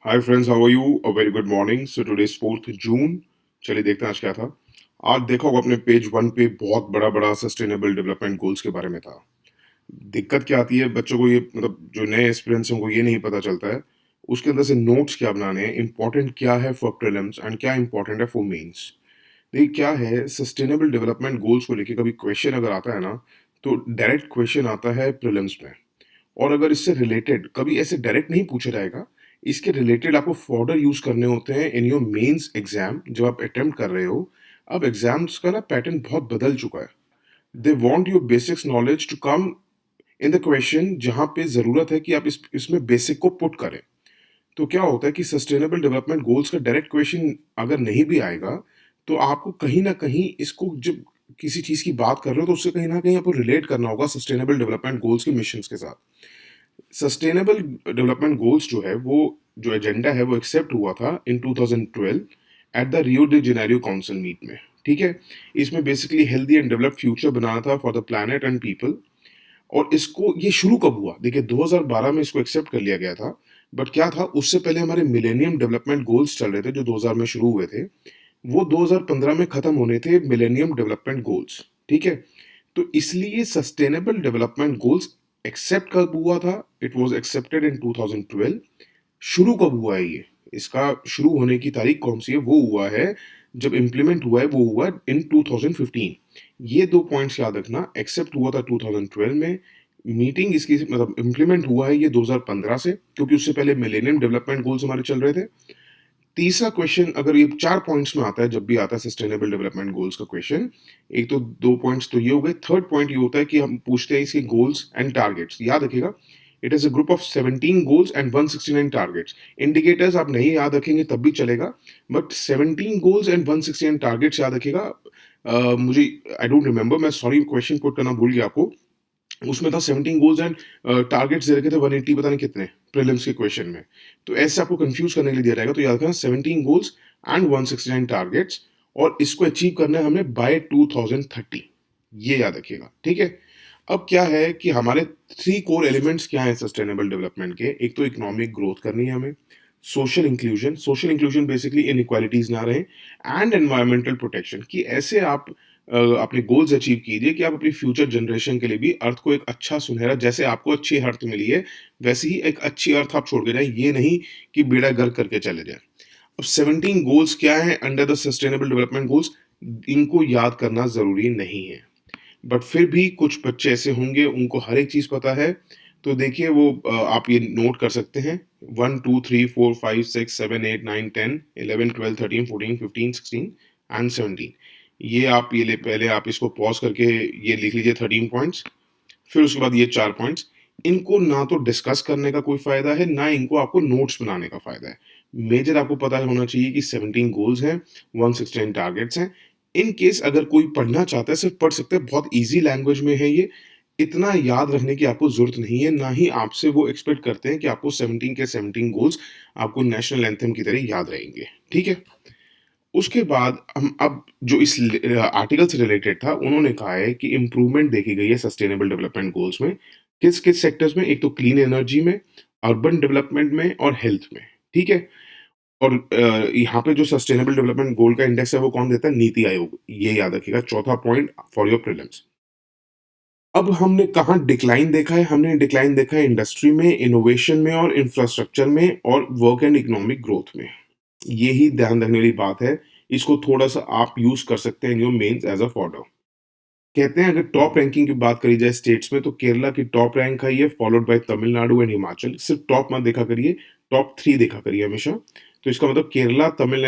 Hi friends, how are you? A very good morning. So today is 4th June. चलिए देखते हैं आज क्या था। आज देखा होगा अपने पेज वन पे बहुत बड़ा बड़ा सस्टेनेबल डेवलपमेंट गोल्स के बारे में था। दिक्कत क्या आती है बच्चों को, ये मतलब जो नए एस्पिरेंट्स हैं उनको ये नहीं पता चलता है उसके अंदर से नोट्स क्या बनाने हैं, इंपॉर्टेंट क्या है फॉर प्रीलिम्स एंड क्या इंपॉर्टेंट है फॉर मेंस। देखिए क्या है, सस्टेनेबल डेवलपमेंट गोल्स को लेके कभी क्वेश्चन अगर आता है ना, तो डायरेक्ट क्वेश्चन आता है प्रीलिम्स में। और अगर इससे रिलेटेड कभी ऐसे डायरेक्ट नहीं पूछा जाएगा, इसके रिलेटेड आपको फॉर्डर यूज करने होते हैं इन योर मेंस एग्जाम जब आप अटेम्प्ट कर रहे हो। अब एग्जाम्स का ना पैटर्न बहुत बदल चुका है। They want your basics knowledge to come in the question जहां पे जरूरत है कि आप इसमें बेसिक को पुट करें। तो क्या होता है कि सस्टेनेबल डेवलपमेंट गोल्स का डायरेक्ट क्वेश्चन अगर नहीं भी आएगा, तो आपको कहीं ना कहीं इसको जब किसी चीज की बात कर रहे हो तो उससे कहीं ना कहीं आपको रिलेट करना होगा सस्टेनेबल डेवलपमेंट गोल्स के मिशंस के साथ। सस्टेनेबल डेवलपमेंट गोल्स जो है वो, जो एजेंडा है वो एक्सेप्ट हुआ था in 2012 at the Rio de Janeiro council meet में। ठीक है। इसमें basically healthy and developed future बनाना था for the planet and people. और इसको ये शुरू कब हुआ, देखिए 2012 में इसको एक्सेप्ट कर लिया गया था। बट क्या था, उससे पहले हमारे मिलेनियम डेवलपमेंट गोल्स चल रहे थे जो 2000 में शुरू हुए थे। वो 2015 में खत्म होने थे मिलेनियम डेवलपमेंट गोल्स। ठीक है। तो इसलिए सस्टेनेबल डेवलपमेंट गोल्स एक्सेप्ट कब हुआ था? It was accepted in 2012। शुरू कब हुआ है ये, इसका शुरू होने की तारीख कौन सी है? वो हुआ है जब इम्प्लीमेंट हुआ है वो हुआ इन 2015। ये दो पॉइंट्स याद रखना, एक्सेप्ट हुआ था 2012 में, मीटिंग इसकी मतलब इम्प्लीमेंट हुआ है ये 2015 से, क्योंकि उससे पहले मिलेनियम डेवलपमेंट गोल्स हमारे चल रहे थे। तीसरा क्वेश्चन अगर ये चार पॉइंट्स में आता है, जब भी आता है सस्टेनेबल डेवलपमेंट गोल्स का क्वेश्चन, एक तो दो पॉइंट्स तो ये हो गए, थर्ड पॉइंट ये होता है कि हम पूछते हैं इसके गोल्स एंड टारगेट्स। याद रखिएगा, it is a group of 17 goals and 169 targets. Indicators आप नहीं याद रखेंगे तब भी चलेगा, बट 17 गोल्स एंड 169 टारगेट्स याद रखिएगा। मुझे आई डोंट रिमेंबर, मैं सॉरी क्वेश्चन पुट करना भूल गया आपको। उसमें था 17 गोल्स एंड टारगेट्स दे रखे थे 180 पता नहीं कितने प्रीलिम्स के क्वेश्चन में। तो ऐसे आपको कंफ्यूज करने के लिए दिया जाएगा, तो याद रखना 17 गोल्स एंड 169 टारगेट्स। और इसको अचीव करना है हमें बाय 2030। ये याद रखिएगा, ठीक है। अब क्या है कि हमारे थ्री कोर एलिमेंट्स क्या हैं सस्टेनेबल डेवलपमेंट के? एक तो इकोनॉमिक ग्रोथ करनी है हमें, सोशल इंक्लूजन बेसिकली इनइक्वालिटीज ना रहे, एंड एनवायरमेंटल प्रोटेक्शन, कि ऐसे आप अपने गोल्स अचीव कीजिए कि आप अपनी फ्यूचर जनरेशन के लिए भी अर्थ को एक अच्छा सुनहरा, जैसे आपको अच्छी अर्थ मिली है वैसे ही एक अच्छी अर्थ आप छोड़ के जाए, ये नहीं कि बेड़ा गर्क करके चले जाए। अब 17 गोल्स क्या है under the sustainable development goals, इनको याद करना जरूरी नहीं है। बट फिर भी कुछ बच्चे ऐसे होंगे उनको हर एक चीज पता है। तो देखिए वो आप ये नोट कर सकते हैं, 1 2 3 4 5 6 7 8 9 10 11 12 13 14 15 16 एंड 17। ये आप ये ले, पहले आप इसको पॉज करके ये लिख लीजिए 13 पॉइंट्स। फिर उसके बाद ये चार पॉइंट्स। इनको ना तो डिस्कस करने का कोई फायदा है, ना इनको आपको नोट्स बनाने का फायदा है। मेजर आपको पता होना चाहिए कि 17 गोल्स हैं, 116 टारगेट्स हैं। इन केस अगर कोई पढ़ना चाहता है सिर्फ पढ़ सकते हैं, बहुत इजी लैंग्वेज में है ये। इतना याद रखने की आपको जरूरत नहीं है, ना ही आपसे वो एक्सपेक्ट करते हैं कि आपको 17 के 17 गोल्स आपको नेशनल एंथम की तरह याद रहेंगे। ठीक है। उसके बाद हम अब जो इस आर्टिकल से रिलेटेड था, उन्होंने कहा है कि इम्प्रूवमेंट देखी गई है सस्टेनेबल डेवलपमेंट गोल्स में। किस किस सेक्टर्स में? एक तो क्लीन एनर्जी में, अर्बन डेवलपमेंट में और हेल्थ में। ठीक है। और यहाँ पे जो सस्टेनेबल डेवलपमेंट गोल का इंडेक्स है वो कौन देता है? नीति आयोग। ये याद रखिएगा, चौथा पॉइंट फॉर योर प्रीलिम्स। अब हमने कहाँ डिक्लाइन देखा है? हमने डिक्लाइन देखा है इंडस्ट्री में, इनोवेशन में और इंफ्रास्ट्रक्चर में और वर्क एंड इकोनॉमिक ग्रोथ में। यही ध्यान रखने वाली बात है। इसको थोड़ा सा आप यूज कर सकते हैं in your mains as a fodder. कहते हैं अगर टॉप रैंकिंग की बात करी जाए स्टेट्स में, तो केरला की टॉप रैंक है, ये followed by Tamil Nadu and Himachal. सिर्फ टॉप मत देखा करिए, टॉप थ्री देखा करिए हमेशा। तो इसका मतलब केरला, तमिल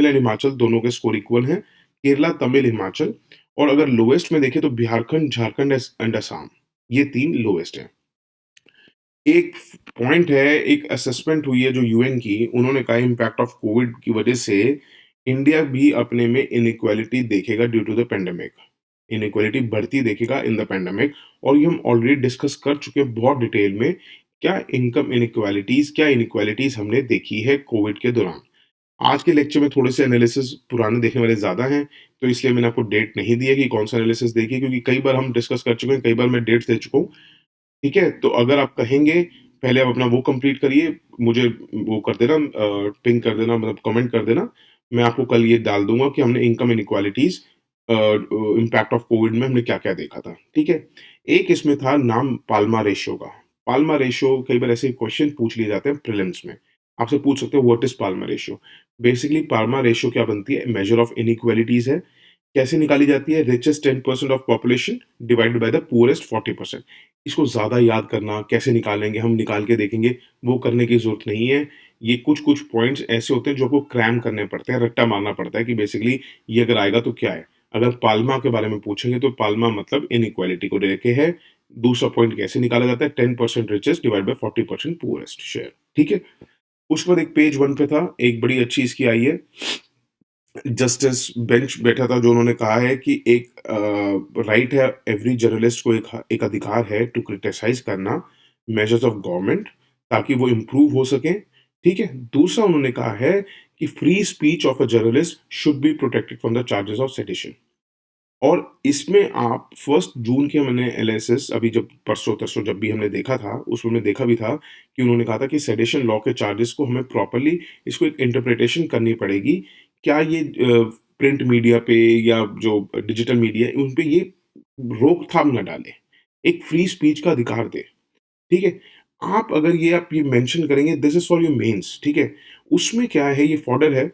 एंड हिमाचल दोनों के स्कोर इक्वल हैं। केरला, तमिल, हिमाचल। और अगर लोएस्ट में देखें तो झारखंड, झारखंड एंड असम, ये तीन लोएस्ट हैं। एक पॉइंट है, एक असेसमेंट हुई है जो यूएन की, उन्होंने कहा इम्पैक्ट ऑफ कोविड की वजह से इंडिया भी अपने में इनइक्वालिटी देखेगा due to the pandemic. Inequality बढ़ती देखेगा इन द पेंडेमिक। और ये हम ऑलरेडी डिस्कस कर चुके हैं बहुत डिटेल में। क्या इनइक्वालिटीज हमने देखी है कोविड के दौरान। आज के लेक्चर में थोड़े से एनालिसिस पुराने देखने वाले ज्यादा हैं, तो इसलिए मैंने आपको डेट नहीं दी है कि कौन सा एनालिसिस देखिए, क्योंकि कई बार हम डिस्कस कर चुके हैं, कई बार मैं डेट्स दे चुका हूँ। ठीक है। तो अगर आप कहेंगे पहले आप अपना वो कंप्लीट करिए, मुझे वो कर देना, पिंग कर देना, मतलब कमेंट कर देना। मैं आपको कल ये डाल दूँगा कि हमने income inequalities impact of Covid में हमने क्या-क्या देखा था, ठीक है? एक इसमें था नाम पाल्मा रेशियो का। पाल्मा रेशियो कई बार ऐसे क्वेश्चन पूछ लिए जाते हैं प्रीलिम्स में। आपसे पूछ सकते हो what is Palma ratio? Basically Palma ratio क्या बनती है? मेजर ऑफ इनइक्वालिटीज़ है। कैसे निकाली जाती है? Richest 10% of population divided by the poorest 40%। इसको ज़्यादा याद करना, कैसे निकालेंगे, हम निकाल के देखेंगे, वो करने की ज़रूरत नहीं है। ये कुछ-कुछ पॉइंट्स ऐसे होते हैं जो आपको क्रैम करने पड़ते हैं, रट्टा मारना पड़ता है कि बेसिकली ये अगर आएगा तो क्या है? अगर पाल्मा के बारे में पूछेंगे तो पाल्मा मतलब इनइक्वालिटी को लेके है। दूसरा पॉइंट कैसे निकाला जाता है? 10% richest divide by 40% poorest share, ठीक है? उसके बाद एक पेज 1 पे था, एक बड़ी अच्छी इसकी आई है। जस्टिस बेंच बैठा था जो उन्होंने कहा है कि एक राइट है एवरी जर्नलिस्ट को एक अधिकार है टू क्रिटिसाइज करना मेजर्स ऑफ गवर्नमेंट ताकि वो इम्प्रूव हो सकें, ठीक है? दूसरा उन्होंने कहा है कि free speech of a journalist should be protected from the charges of sedition. और इसमें आप 1 जून के मैंने एनालिसिस अभी जब परसों-तरसों जब भी हमने देखा था, उसमें हमने देखा भी था कि उन्होंने कहा था कि सेडेशन लॉ के चार्जेस को हमें प्रॉपर्ली इसको एक इंटरप्रिटेशन करनी पड़ेगी। क्या ये प्रिंट मीडिया पे या जो डिजिटल मीडिया है, उन पे ये रोकथाम ना डाले, एक फ्री स्पीच का अधिकार दे। ठीक है? आप ये मेंशन करेंगे this is for your mains, ठीक है? उसमें क्या है ये फॉर्डर है,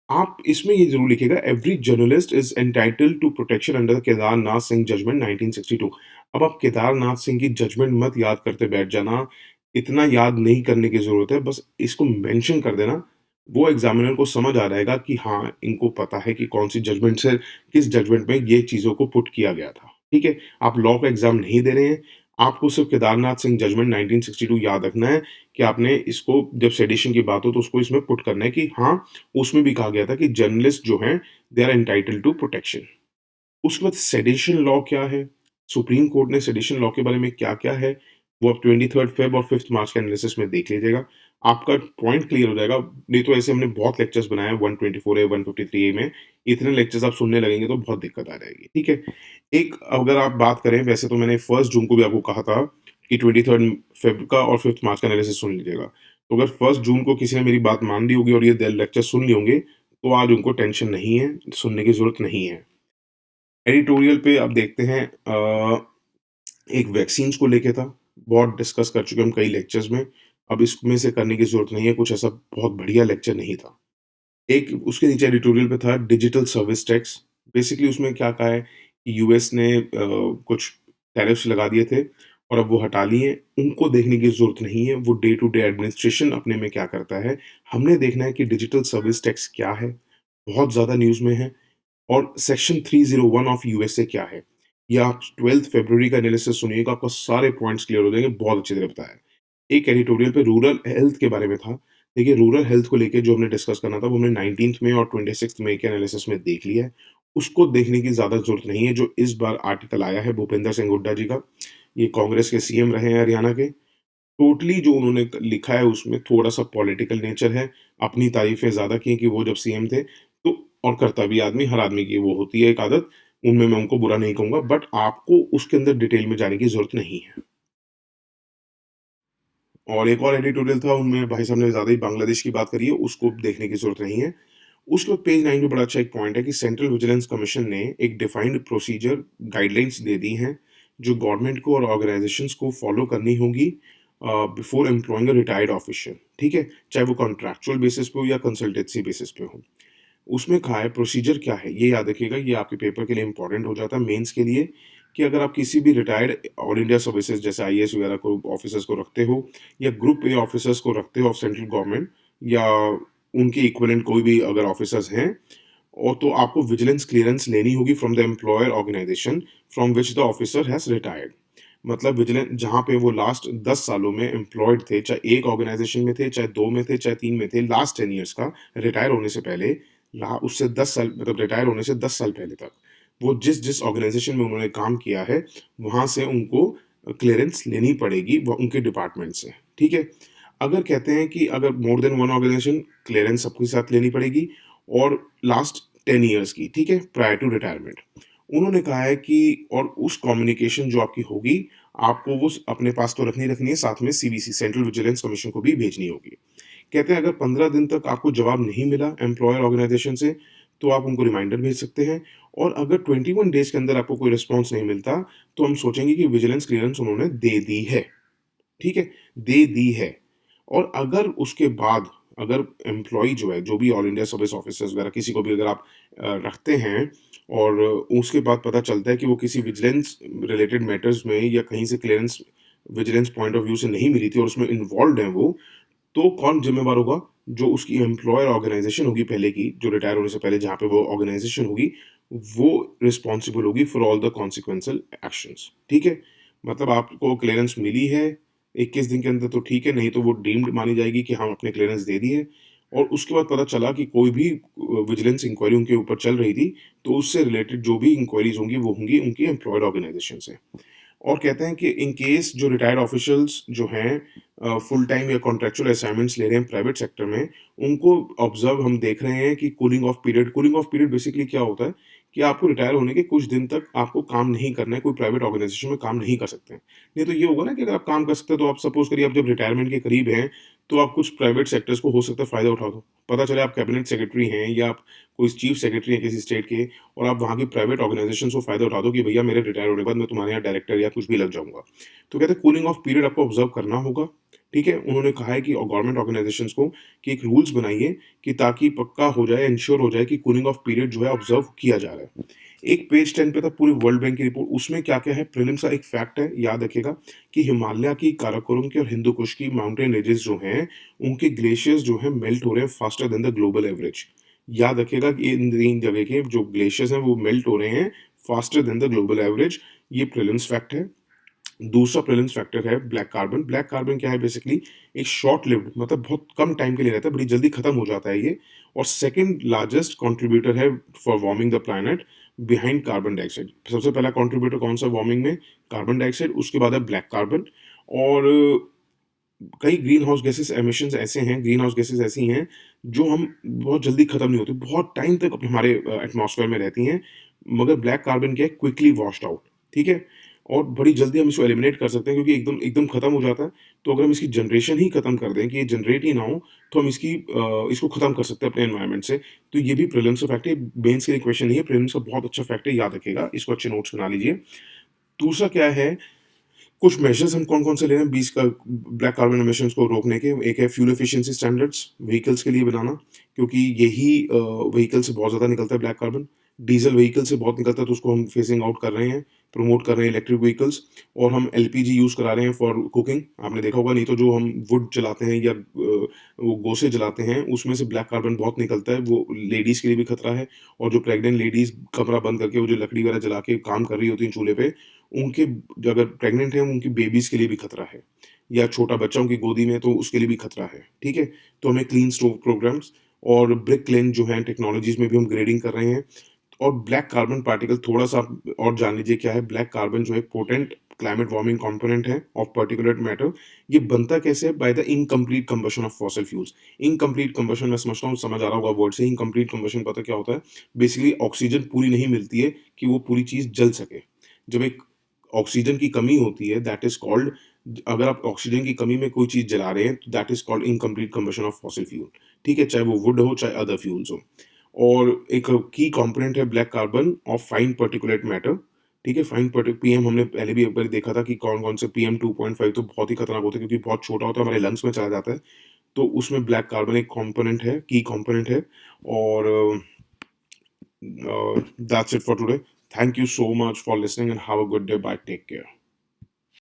आप इसमें ये ज़रूर लिखिएगा every journalist is entitled to protection under the Kedarnath Singh judgement 1962। अब आप केदारनाथ सिंह की जजमेंट मत याद करते बैठ जाना, इतना याद नहीं करने की ज़रूरत है, बस इसको मेंशन कर देना। वो एग्ज़ामिनर को समझ आ जाएगा कि हाँ, इनको पता है कि कौन-सी जजमेंट से किस जजमेंट में ये चीज़ों को पुट किया गया था, ठीक है? आप लॉ का एग्ज़ाम नहीं दे रहे हैं, आपको सिर्फ केदारनाथ सिंह जजमेंट 1962 याद रखना है कि आपने इसको जब सेडिशन की बात हो तो उसको इसमें पुट करना है कि हाँ, उसमें भी कहा गया था कि जर्नलिस्ट जो हैं they are entitled to protection. उसके बाद सेडिशन लॉ क्या है? सुप्रीम कोर्ट ने सेडिशन लॉ के बारे में क्या-क्या है, वो आप 23 फेब और 5 मार्च के एनालिसिस में देख लीजिएगा। आपका पॉइंट क्लियर हो जाएगा। नहीं तो ऐसे हमने बहुत लेक्चर्स बनाए हैं 124 ए, 153 ए में। इतने लेक्चर्स आप सुनने लगेंगे तो बहुत दिक्कत आ जाएगी, ठीक है? एक अगर आप बात करें वैसे तो मैंने 1 जून को भी आपको कहा था कि 23 फेब का और 5 मार्च का एनालिसिस सुन लीजिएगा। तो अगर 1 जून को किसी ने मेरी बात मान ली होगी और ये लेक्चर सुन लिए होंगे, तो आज उनको टेंशन नहीं है, सुनने की ज़रूरत नहीं है। एडिटोरियल पे आप देखते हैं एक वैक्सीन्स को लेके था, बहुत डिस्कस कर चुके हैं हम कई लेक्चर्स में, अब इसमें से करने की ज़रूरत नहीं है, कुछ ऐसा बहुत बढ़िया लेक्चर नहीं था। एक उसके नीचे एडिटोरियल पे था डिजिटल सर्विस टैक्स, बेसिकली उसमें क्या कहा है कि यूएस ने कुछ टैरिफ्स लगा दिए थे और अब वो हटा लिए, उनको देखने की ज़रूरत नहीं है, वो डे टू डे एडमिनिस्ट्रेशन अपने में क्या करता है, हमने देखना है कि डिजिटल सर्विस टैक्स क्या है, बहुत ज़्यादा न्यूज़ में है। और सेक्शन 301 ऑफ यूएसए क्या है? ये आप 12 फरवरी का एनालिसिस सुनिएगा, आपको सारे पॉइंट्स क्लियर हो जाएँगे, बहुत अच्छी तरह बताया है। एक एडिटोरियल पे रूरल हेल्थ के बारे में था। देखिए, रूरल हेल्थ को लेके जो हमने डिस्कस करना था, वो हमने 19th में और 26th मई के एनालिसिस में देख लिया है। उसको देखने की ज़्यादा ज़रूरत नहीं है, जो इस बार आर्टिकल आया है भूपेंद्र सिंह हुड्डा जी का, ये कांग्रेस के सीएम रहे हैं हरियाणा के। टोटली जो उन्होंने लिखा है उसमें थोड़ा-सा पॉलिटिकल नेचर है। अपनी तारीफ़ें ज़्यादा की हैं कि वो जब सीएम थे, तो और करता भी आदमी, हर आदमी की वो होती है एक आदत, उनमें मैं उनको बुरा नहीं कहूँगा, बट आपको उसके अंदर डिटेल में जाने की ज़रूरत नहीं है। और एक और एडिटोरियल था, उनमें भाई साहब ने ज़्यादा ही बांग्लादेश की बात करी है, उसको देखने की ज़रूरत नहीं है। उसके बाद पेज 9 पे बड़ा अच्छा एक पॉइंट है कि सेंट्रल विजिलेंस कमीशन ने एक डिफाइंड प्रोसीजर गाइडलाइंस दे दी हैं, जो गवर्नमेंट को और ऑर्गनाइजेशंस को फॉलो करनी होगी before employing a retired official, ठीक है? चाहे वो कॉन्ट्रैक्चुअल बेसिस पे हो या कंसल्टेंसी बेसिस पे हो। उसमें कहा है प्रोसीजर क्या है, ये याद रखिएगा, ये आपके पेपर के लिए इंपॉर्टेंट हो जाता है मेंस के लिए, कि अगर आप किसी भी रिटायर्ड ऑल इंडिया सर्विसेज जैसे आईएएस वगैरह को ऑफिसर्स को रखते हो या ग्रुप ए ऑफिसर्स को रखते हो ऑफ सेंट्रल गवर्नमेंट या उनके इक्विवेलेंट कोई भी अगर ऑफिसर्स हैं, और तो आपको विजिलेंस क्लियरेंस लेनी होगी from the employer organisation from which the officer has retired. मतलब विजिलेंस जहाँ पे वो लास्ट 10 सालों में एम्प्लॉयड थे, चाहे एक ऑर्गेनाइजेशन में थे, चाहे 2 में थे, चाहे 3 में थे, लास्ट 10 इयर्स का रिटायर होने से पहले, ला उससे 10 साल मतलब रिटायर होने से 10 साल पहले तक, वो जिस-जिस ऑर्गेनाइजेशन में उन्होंने काम किया है, वहाँ से उनको क्लीयरेंस लेनी पड़ेगी वो उनके डिपार्टमेंट से, ठीक है? अगर कहते हैं कि अगर more than one organisation, clearance सबके साथ लेनी पड़ेगी और लास्ट 10 इयर्स की, ठीक है? Prior to retirement. उन्होंने कहा है कि और उस कम्युनिकेशन जो आपकी होगी, आपको वो अपने पास तो रखनी है, साथ में सीवीसी सेंट्रल विजिलेंस कमीशन को भी भेजनी होगी। कहते हैं अगर 15 दिन तक आपको जवाब नहीं मिला एम्प्लॉयर ऑर्गेनाइजेशन से, तो आप उनको रिमाइंडर भेज सकते हैं, और अगर 21 डेज के अंदर आपको कोई रिस्पॉन्स नहीं मिलता, तो हम सोचेंगे कि विजिलेंस क्लियरेंस उन्होंने दे दी है। ठीक है, दे दी है। और अगर उसके बाद अगर एम्प्लॉय जो है, जो भी ऑल इंडिया सर्विस ऑफिसर्स वगैरह किसी को भी अगर आप रखते हैं, और उसके बाद पता चलता है कि वो किसी विजिलेंस रिलेटेड मैटर्स में या कहीं से clearance vigilance point of view से नहीं मिली थी और उसमें इन्वॉल्व है वो, तो कौन जिम्मेवार होगा? जो उसकी एम्प्लॉयर ऑर्गेनाइजेशन होगी पहले की, जो रिटायर होने से पहले जहाँ पे वो ऑर्गेनाइजेशन होगी, वो रिस्पॉन्सिबल होगी for all the consequential actions. ठीक है, मतलब आपको क्लियरेंस मिली है 21 दिन के अंदर तो ठीक है, नहीं तो वो डीम्ड मानी जाएगी कि हाँ आपने क्लियरेंस दे दी है। और उसके बाद पता चला कि कोई भी विजिलेंस इंक्वायरी उनके ऊपर चल रही थी, तो उससे रिलेटेड जो भी इंक्वायरीज होंगी वो होंगी उनकी एम्प्लॉयर ऑर्गेनाइजेशन से। और कहते हैं कि इन केस जो रिटायर्ड ऑफिशियल्स जो हैं फुल टाइम या कॉन्ट्रेक्चुअल असाइनमेंट्स ले रहे हैं प्राइवेट सेक्टर में, उनको ऑब्जर्व हम देख रहे हैं कि कूलिंग ऑफ पीरियड बेसिकली क्या होता है कि आपको रिटायर होने के कुछ दिन तक आपको काम नहीं करना है, कोई प्राइवेट ऑर्गेनाइजेशन में काम नहीं कर सकते हैं। नहीं तो ये होगा ना कि अगर आप काम कर सकते हैं, तो आप सपोज करिए आप जब रिटायरमेंट के करीब हैं, तो आप कुछ प्राइवेट सेक्टर्स को हो सकता है फ़ायदा उठा दो। पता चले आप कैबिनेट सेक्रेटरी हैं या आप कोई चीफ सेक्रेटरी हैं किसी स्टेट के, और आप वहाँ की प्राइवेट ऑर्गेनाइजेशन को फ़ायदा उठा दो कि भैया मेरे रिटायर होने के बाद मैं तुम्हारे यहाँ डायरेक्टर या कुछ भी लग जाऊँगा। तो कहते हैं कूलिंग ऑफ पीरियड आपको ऑब्जर्व करना होगा। ठीक है, उन्होंने कहा है कि गवर्नमेंट ऑर्गेनाइजेशंस को कि एक रूल्स बनाइए कि ताकि पक्का हो जाए, इंश्योर हो जाए कि कूलिंग ऑफ पीरियड जो है ऑब्जर्व किया जा रहा है। एक पेज 10 पे था पूरी वर्ल्ड बैंक की रिपोर्ट, उसमें क्या-क्या है प्रीलिम्स का एक फैक्ट है, याद रखिएगा कि हिमालय की, काराकोरम की और हिंदू कुश की माउंटेन रेंजेस जो हैं, उनके ग्लेशियर्स जो हैं मेल्ट हो रहे हैं faster than the global average. याद रखिएगा कि इन 3 जगह के जो ग्लेशियर्स हैं वो मेल्ट हो रहे हैं faster than the global average. ये प्रीलिम्स फैक्ट है। दूसरा प्रेजेंस फैक्टर है ब्लैक कार्बन। ब्लैक कार्बन क्या है? बेसिकली एक शॉर्ट लिव्ड, मतलब बहुत कम टाइम के लिए रहता है, बड़ी जल्दी खत्म हो जाता है ये, और सेकंड लार्जेस्ट कंट्रीब्यूटर है for warming the planet behind carbon dioxide. सबसे पहला कंट्रीब्यूटर कौन सा वार्मिंग में? कार्बन डाइऑक्साइड, उसके बाद है ब्लैक कार्बन। और कई ग्रीन हाउस गैसेस एमिशंस ऐसे हैं, ग्रीन हाउस गैसेस ऐसी हैं जो हम बहुत जल्दी खत्म नहीं होती, बहुत टाइम तक हमारे एटमॉस्फेयर में रहती हैं, मगर ब्लैक कार्बन क्या है? Quickly washed out. ठीक है, और बड़ी जल्दी हम इसको एलिमिनेट कर सकते हैं क्योंकि एकदम एकदम खत्म हो जाता है। तो अगर हम इसकी जनरेशन ही खत्म कर दें कि ये जनरेट ही ना हो, तो हम इसको खत्म कर सकते हैं अपने एनवायरनमेंट से। तो ये भी प्रीलिम्स का फैक्ट है, मेंस के लिए क्वेश्चन नहीं है, प्रीलिम्स का बहुत अच्छा फैक्ट है, याद रखिएगा, इसको अच्छे नोट्स बना लीजिए। दूसरा क्या है, कुछ मेजर्स हम कौन-कौन से ले रहे हैं 20 का ब्लैक कार्बन एमिशंस को रोकने के। एक है फ्यूल एफिशिएंसी स्टैंडर्ड्स व्हीकल्स के लिए बनाना, क्योंकि यही व्हीकल से बहुत ज़्यादा निकलता है ब्लैक कार्बन। डीज़ल व्हीकल से बहुत निकलता है, तो उसको हम फेजिंग आउट कर रहे हैं, प्रमोट कर रहे हैं इलेक्ट्रिक व्हीकल्स। और हम एलपीजी यूज़ करा रहे हैं फॉर कुकिंग। आपने देखा होगा, नहीं तो जो हम वुड जलाते हैं या वो गोसे जलाते हैं, उसमें से ब्लैक कार्बन बहुत निकलता है, वो लेडीज़ के लिए भी खतरा है। और जो प्रेग्नेंट लेडीज़ कमरा बंद करके वो जो लकड़ी वगैरह जला के काम कर रही होती हैं चूल्हे पे, उनके जो अगर प्रेग्नेंट हैं उनकी बेबीज़ के लिए भी खतरा है, या छोटा बच्चा उनकी गोदी में है तो उसके लिए भी खतरा है। ठीक है? तो हमें क्लीन स्टोव प्रोग्राम्स और ब्रिक लेन जो हैं टेक्नोलॉजीज़ में भी हम ग्रेडिंग कर रहे हैं। और ब्लैक कार्बन पार्टिकल थोड़ा-सा आप और जान लीजिए क्या है। ब्लैक कार्बन जो है पोटेंट क्लाइमेट वार्मिंग कंपोनेंट है ऑफ पार्टिकुलेट मैटर। ये बनता कैसे है? By the incomplete combustion of fossil fuels. Incomplete combustion मैं समझता हूँ समझ आ रहा होगा वर्ड से। इनकम्प्लीट कंबशन पता क्या होता है? बेसिकली ऑक्सीजन पूरी नहीं मिलती है कि वो पूरी चीज़ जल सके। जब एक ऑक्सीजन की कमी होती है, दैट इज कॉल्ड, अगर आप ऑक्सीजन की कमी में कोई चीज जला रहे हैं, that is called incomplete combustion of fossil fuel. ठीक है, चाहे वो वुड हो चाहे अदर फ्यूल्स हो। और एक की कंपोनेंट है black carbon of fine particulate matter. ठीक है, फाइन पीएम हमने पहले भी एक बार देखा था कि कौन कौन से पीएम 2.5 तो बहुत ही खतरनाक होते हैं क्योंकि बहुत छोटा होता है, हमारे लंग्स में चला जाता है। तो उसमें ब्लैक कार्बन एक कंपोनेंट है, की कंपोनेंट है। और that's it for today. Thank you so much for listening and have a good day. Bye. Take care.